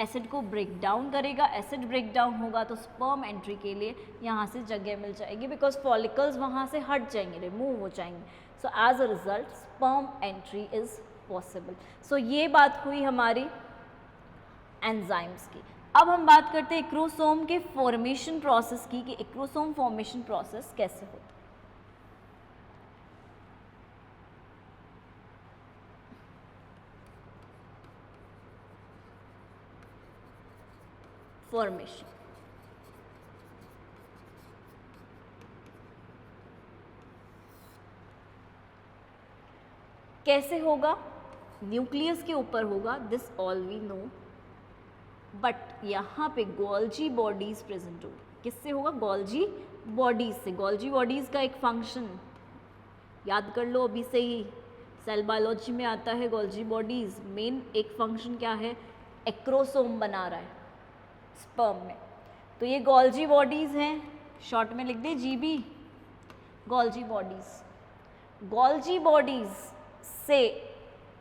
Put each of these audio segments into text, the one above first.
Acid को break down करेगा, acid break down होगा तो स्पर्म एंट्री के लिए यहाँ से जगह मिल जाएगी, बिकॉज फॉलिकल्स वहाँ से हट जाएंगे, रिमूव हो जाएंगे. So as a result sperm entry is possible. So ये बात हुई हमारी एंजाइम्स की. अब हम बात करते हैं एक्रोसोम के फॉर्मेशन प्रोसेस की, कि एक्रोसोम फॉर्मेशन प्रोसेस कैसे होता है. फॉर्मेशन कैसे होगा? न्यूक्लियस के ऊपर होगा, this all we know, but यहाँ पे गोल्जी बॉडीज प्रेजेंट होगी. किससे होगा? गोल्जी बॉडीज से. गोल्जी बॉडीज का एक फंक्शन याद कर लो अभी से ही, सेल बायोलॉजी में आता है. गोल्जी बॉडीज मेन एक फंक्शन क्या है? एक्रोसोम बना रहा है स्पर्म में. तो ये गोल्जी बॉडीज हैं, शॉर्ट में लिख दे GB. Golgi bodies, golgi bodies से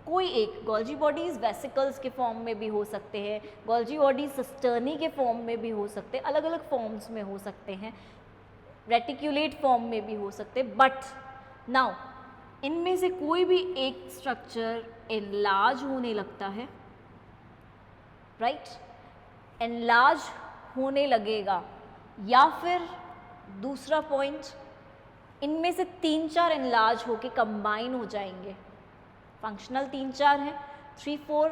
कोई एक, गोल्जी बॉडीज वेसिकल्स के फॉर्म में भी हो सकते हैं, गोल्जी बॉडीज सिस्टर्नी के फॉर्म में भी हो सकते हैं, अलग अलग फॉर्म्स में हो सकते हैं, रेटिक्यूलेट फॉर्म में भी हो सकते हैं. बट नाउ इनमें से कोई भी एक स्ट्रक्चर एनलार्ज होने लगता है, राइट? एनलार्ज होने लगेगा, या फिर दूसरा पॉइंट, इनमें से 3-4 एनलार्ज होके कंबाइन हो जाएंगे. फंक्शनल 3-4 हैं, 3-4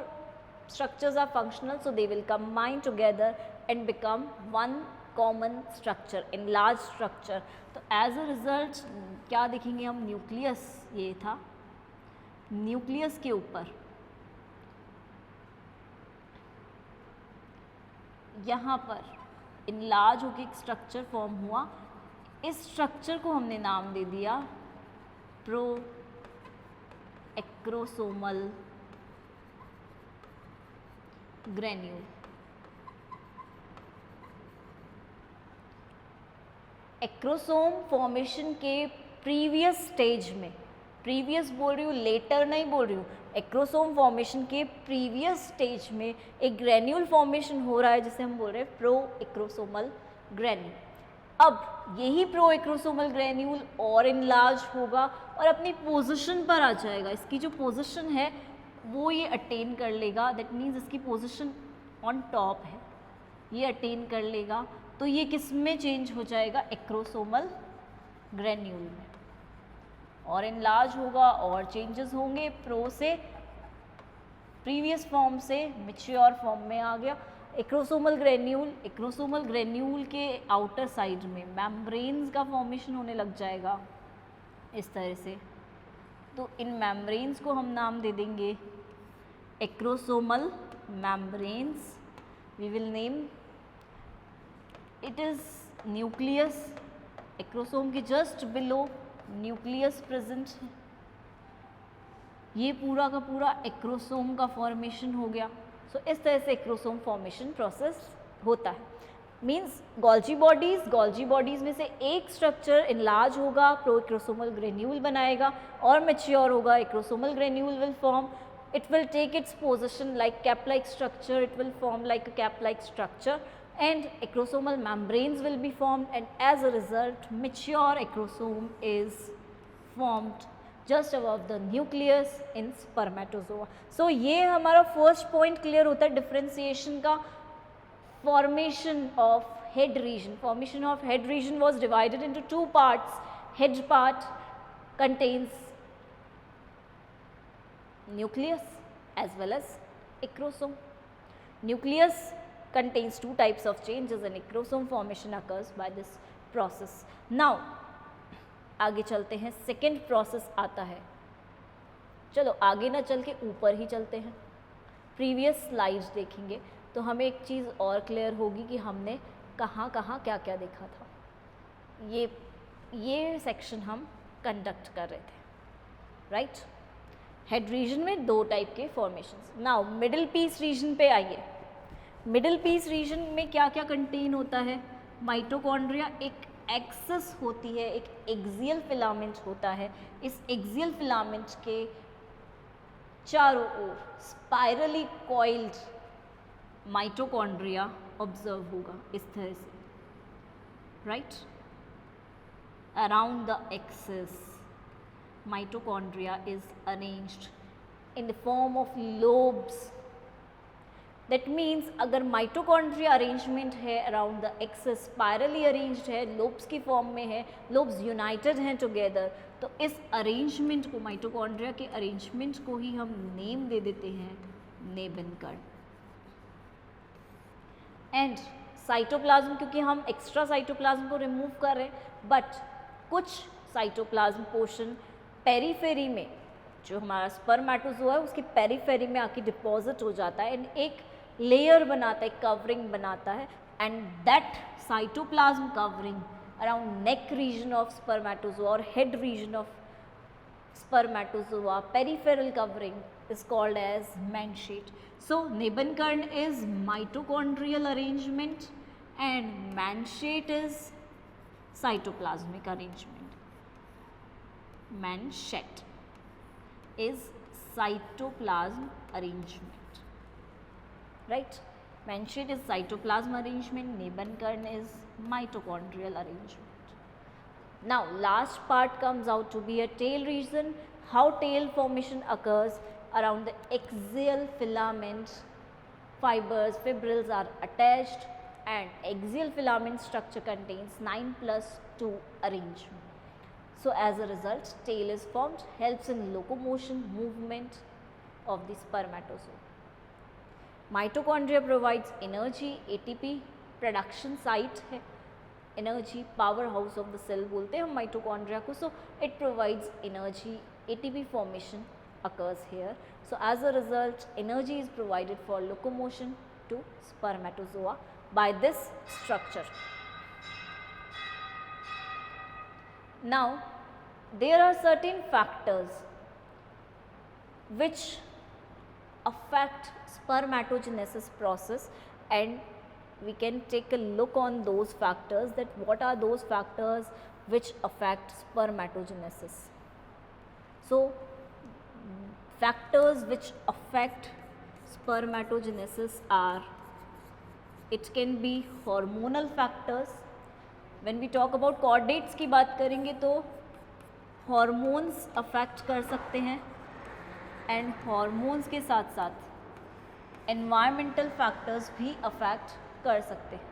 structures are functional, so they will combine together and become one common structure, enlarged structure. तो as a result क्या देखेंगे हम? न्यूक्लियस, ये था न्यूक्लियस के ऊपर यहाँ पर इनलार्ज होकर एक स्ट्रक्चर फॉर्म हुआ. इस स्ट्रक्चर को हमने नाम दे दिया pro acrosomal granule. Acrosome formation के प्रीवियस स्टेज में, प्रीवियस बोल रही हूँ, लेटर नहीं बोल रही हूँ, एक्रोसोम फॉर्मेशन के प्रीवियस स्टेज में एक ग्रेन्यूल फॉर्मेशन हो रहा है जिसे हम बोल रहे हैं प्रो एक्रोसोमल ग्रेन्यूल. अब यही प्रो एक्रोसोमल ग्रेन्यूल और इनलार्ज होगा और अपनी पोजीशन पर आ जाएगा. इसकी जो पोजीशन है वो ये अटेन कर लेगा, दैट मीन्स इसकी पोजीशन ऑन टॉप है, ये अटेन कर लेगा. तो ये किस में चेंज हो जाएगा? एक्रोसोमल ग्रेन्यूल में. और इनलार्ज होगा और चेंजेस होंगे, प्रो से प्रीवियस फॉर्म से मैच्योर फॉर्म में आ गया. एक्रोसोमल ग्रेन्यूल के आउटर साइड में मेम्ब्रेन्स का फॉर्मेशन होने लग जाएगा इस तरह से. तो इन मेम्ब्रेन्स को हम नाम दे देंगे acrosomal membranes. We will name it is nucleus. Acrosome के जस्ट बिलो न्यूक्लियस प्रेजेंट है. ये पूरा का पूरा एक्रोसोम का फॉर्मेशन हो गया. सो इस तरह से एक्रोसोम फॉर्मेशन प्रोसेस होता है. मीन्स गोल्जी बॉडीज में से एक स्ट्रक्चर इनलार्ज होगा, प्रो एक्रोसोमल ग्रेन्यूल बनाएगा, और मैच्योर होगा, acrosomal granule will form. It will take its position like cap-like structure, it will form like a cap-like structure, and acrosomal membranes will be formed, and as a result mature acrosome is formed just above the nucleus in spermatozoa. So ये हमारा first point clear होता है differentiation का. Formation of head region. Formation of head region was divided into two parts. Head part contains nucleus as well as acrosome. Nucleus contains two types of changes and acrosome formation occurs by this process. Now आगे चलते हैं, second process आता है. चलो आगे ना चल के ऊपर ही चलते हैं. प्रीवियस स्लाइड्स देखेंगे तो हमें एक चीज़ और क्लियर होगी कि हमने कहाँ कहाँ क्या क्या देखा था. ये सेक्शन हम कंडक्ट कर रहे थे, राइट? हेड रीजन में दो टाइप के formations. Now middle piece region पे आइए. मिडिल पीस रीजन में क्या क्या कंटेन होता है? माइटोकॉन्ड्रिया, एक एक्सिस होती है, एक एक्सियल फिलामेंट होता है. इस एक्सियल फिलामेंट के चारों ओर स्पाइरली कॉइल्ड माइटोकॉन्ड्रिया ऑब्जर्व होगा इस तरह से, right. Around the axis mitochondria is arranged in the form of lobes. That means अगर mitochondria arrangement है around the axis, spirally arranged है, lobes की form में है, lobes united हैं together, तो इस arrangement को, mitochondria के arrangement को ही हम name दे देते हैं नेबेनकर्ण। एंड साइटोप्लाज्म, क्योंकि हम एक्स्ट्रा साइटोप्लाज्म को रिमूव कर रहे हैं, बट कुछ साइटोप्लाज्म पोर्शन पेरीफेरी में, जो हमारा स्पर्मेटोजोआ है उसकी पेरीफेरी में आके डिपॉजिट हो जाता है एंड एक लेयर बनाता है, कवरिंग बनाता है, and that cytoplasm covering around neck region of spermatozoa और head region of spermatozoa, peripheral covering is called as manchete. So Nebenkarn is mitochondrial arrangement and manchete is cytoplasmic arrangement. Manchete is cytoplasm arrangement, right? Manchete is cytoplasm arrangement, Nebenkarn is mitochondrial arrangement. Now last part comes out to be a tail region. How tail formation occurs? Around the axial filament fibers, fibrils are attached, and axial filament structure contains 9+2 arrangement. So as a result tail is formed, helps in locomotion, movement of the spermatozoa. Mitochondria provides energy, ATP production site है, energy power house of the cell बोलते हैं हम mitochondria को. So it provides energy, ATP formation occurs here. So as a result energy is provided for locomotion to spermatozoa by this structure. Now there are certain factors which affect spermatogenesis process, and we can take a look on those factors, that what are those factors which affect spermatogenesis. So factors which affect spermatogenesis are, it can be hormonal factors. When we talk about chordates की बात करेंगे तो hormones affect कर सकते हैं, and hormones के साथ साथ एनवायरमेंटल फैक्टर्स भी अफेक्ट कर सकते हैं.